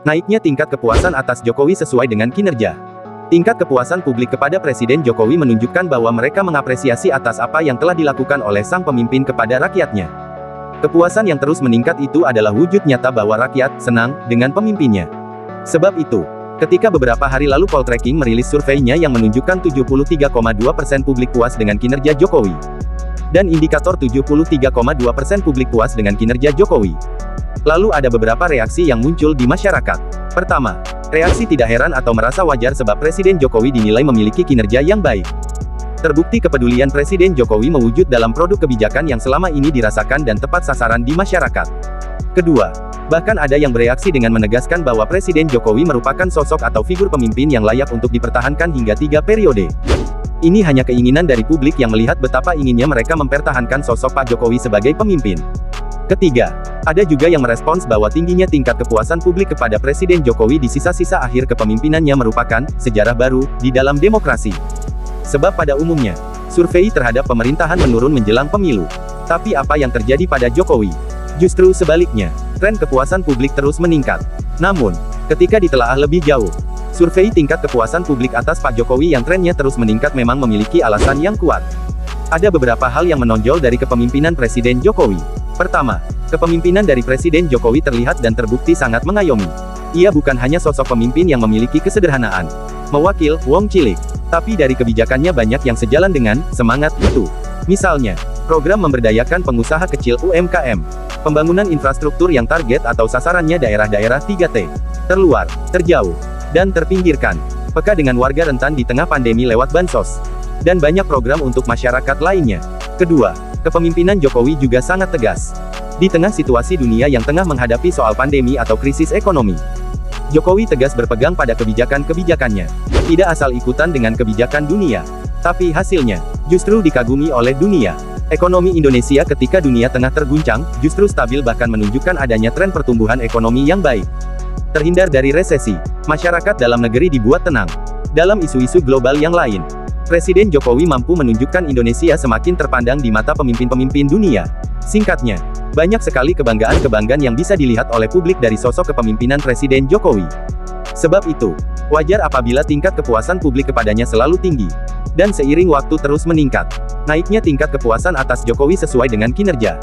Naiknya tingkat kepuasan atas Jokowi sesuai dengan kinerja. Tingkat kepuasan publik kepada Presiden Jokowi menunjukkan bahwa mereka mengapresiasi atas apa yang telah dilakukan oleh sang pemimpin kepada rakyatnya. Kepuasan yang terus meningkat itu adalah wujud nyata bahwa rakyat senang dengan pemimpinnya. Sebab itu, ketika beberapa hari lalu Poltreking merilis surveinya yang menunjukkan 73,2% publik puas dengan kinerja Jokowi, dan indikator 73,2% publik puas dengan kinerja Jokowi. Lalu ada beberapa reaksi yang muncul di masyarakat. Pertama, reaksi tidak heran atau merasa wajar sebab Presiden Jokowi dinilai memiliki kinerja yang baik. Terbukti kepedulian Presiden Jokowi mewujud dalam produk kebijakan yang selama ini dirasakan dan tepat sasaran di masyarakat. Kedua, bahkan ada yang bereaksi dengan menegaskan bahwa Presiden Jokowi merupakan sosok atau figur pemimpin yang layak untuk dipertahankan hingga 3 periode. Ini hanya keinginan dari publik yang melihat betapa inginnya mereka mempertahankan sosok Pak Jokowi sebagai pemimpin. Ketiga, ada juga yang merespons bahwa tingginya tingkat kepuasan publik kepada Presiden Jokowi di sisa-sisa akhir kepemimpinannya merupakan sejarah baru di dalam demokrasi. Sebab pada umumnya, survei terhadap pemerintahan menurun menjelang pemilu. Tapi apa yang terjadi pada Jokowi? Justru sebaliknya, tren kepuasan publik terus meningkat. Namun, ketika ditelaah lebih jauh, survei tingkat kepuasan publik atas Pak Jokowi yang trennya terus meningkat memang memiliki alasan yang kuat. Ada beberapa hal yang menonjol dari kepemimpinan Presiden Jokowi. Pertama, kepemimpinan dari Presiden Jokowi terlihat dan terbukti sangat mengayomi. Ia bukan hanya sosok pemimpin yang memiliki kesederhanaan, mewakil wong cilik, tapi dari kebijakannya banyak yang sejalan dengan semangat itu. Misalnya, program memberdayakan pengusaha kecil UMKM, pembangunan infrastruktur yang target atau sasarannya daerah-daerah 3T, terluar, terjauh, dan terpinggirkan, peka dengan warga rentan di tengah pandemi lewat bansos, dan banyak program untuk masyarakat lainnya. Kedua, kepemimpinan Jokowi juga sangat tegas. Di tengah situasi dunia yang tengah menghadapi soal pandemi atau krisis ekonomi, Jokowi tegas berpegang pada kebijakan-kebijakannya. Tidak asal ikutan dengan kebijakan dunia. Tapi hasilnya, justru dikagumi oleh dunia. Ekonomi Indonesia ketika dunia tengah terguncang, justru stabil bahkan menunjukkan adanya tren pertumbuhan ekonomi yang baik. Terhindar dari resesi, masyarakat dalam negeri dibuat tenang. Dalam isu-isu global yang lain, Presiden Jokowi mampu menunjukkan Indonesia semakin terpandang di mata pemimpin-pemimpin dunia. Singkatnya, banyak sekali kebanggaan-kebanggaan yang bisa dilihat oleh publik dari sosok kepemimpinan Presiden Jokowi. Sebab itu, wajar apabila tingkat kepuasan publik kepadanya selalu tinggi. Dan seiring waktu terus meningkat, naiknya tingkat kepuasan atas Jokowi sesuai dengan kinerja.